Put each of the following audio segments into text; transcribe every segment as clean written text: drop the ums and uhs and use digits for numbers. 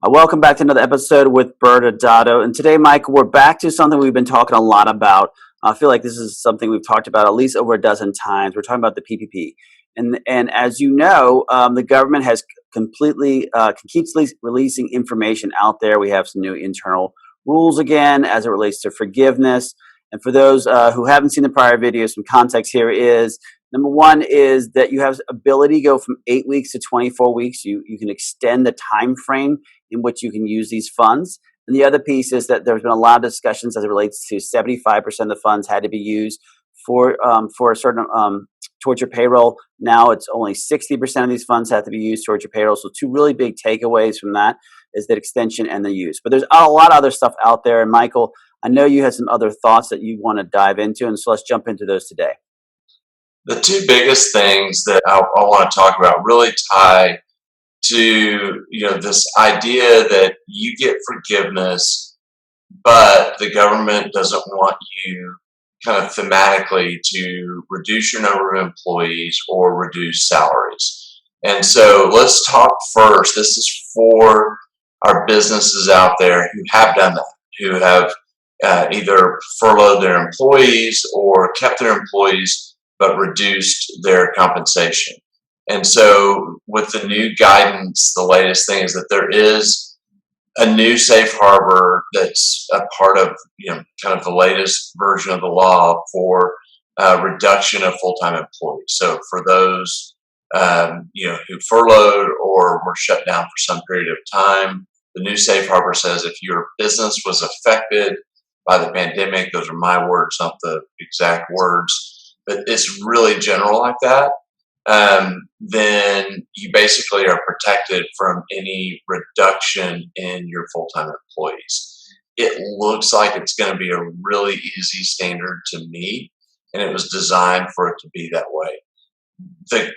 Welcome back to another episode with ByrdAdatto. And today, Michael, we're back to something we've been talking a lot about. I feel like this is something we've talked about at least over a dozen times. We're talking about the PPP. And as you know, the government has completely keeps releasing information out there. We have some new internal rules again as it relates to forgiveness. And for those who haven't seen the prior videos, some context here is number one is that you have ability to go from 8 weeks to 24 weeks. You can extend the time frame in which you can use these funds. And the other piece is that there's been a lot of discussions as it relates to 75% of the funds had to be used for a certain towards your payroll. Now it's only 60% of these funds have to be used towards your payroll. So two really big takeaways from that is that extension and the use. But there's a lot of other stuff out there. And Michael, I know you had some other thoughts that you want to dive into, and so let's jump into those today. The two biggest things that I want to talk about really tie to this idea that you get forgiveness, but the government doesn't want you kind of thematically to reduce your number of employees or reduce salaries. And so let's talk first. This is for our businesses out there who have done that, who have either furloughed their employees or kept their employees but reduced their compensation. And so with the new guidance, the latest thing is that there is a new safe harbor that's a part of kind of the latest version of the law for reduction of full-time employees. So for those who furloughed or were shut down for some period of time, the new safe harbor says if your business was affected by the pandemic, those are my words, not the exact words, but it's really general like that, then you basically are protected from any reduction in your full-time employees. It looks like it's going to be a really easy standard to meet, and it was designed for it to be that way. The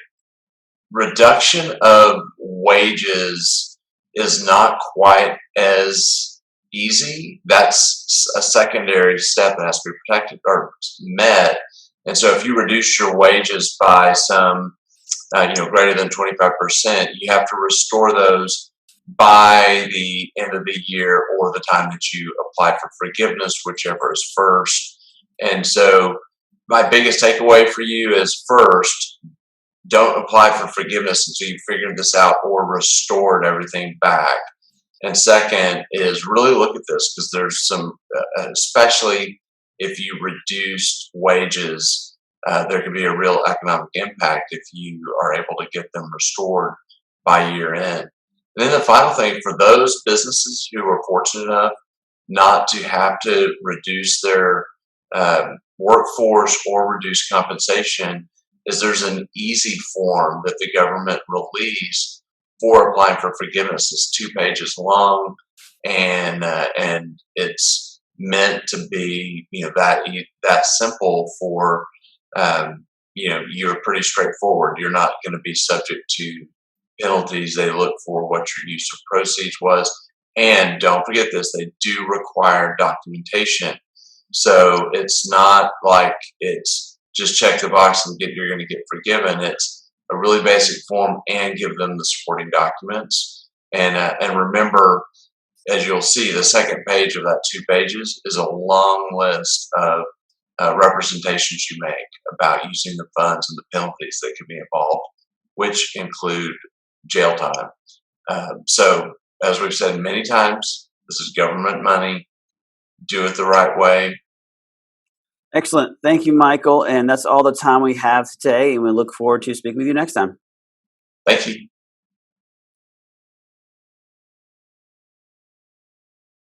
reduction of wages is not quite as easy. That's a secondary step that has to be protected or met. And so if you reduce your wages by some, greater than 25%, you have to restore those by the end of the year or the time that you apply for forgiveness, whichever is first. And so my biggest takeaway for you is first, don't apply for forgiveness until you figured this out or restored everything back. And second is really look at this, because there's some, especially if you reduce wages, there can be a real economic impact if you are able to get them restored by year end. And then the final thing for those businesses who are fortunate enough not to have to reduce their workforce or reduce compensation is there's an easy form that the government released for applying for forgiveness. It's 2 pages long, and it's meant to be that simple for you're pretty straightforward. You're not going to be subject to penalties. They look for what your use of proceeds was, and don't forget this, they do require documentation. So it's not like it's just check the box and you're going to get forgiven. It's a really basic form, and give them the supporting documents. And remember, as you'll see, the second page of that 2 pages is a long list of representations you make about using the funds and the penalties that can be involved, which include jail time. So as we've said many times, this is government money. Do it the right way. Excellent. Thank you, Michael. And that's all the time we have today. And we look forward to speaking with you next time. Thank you.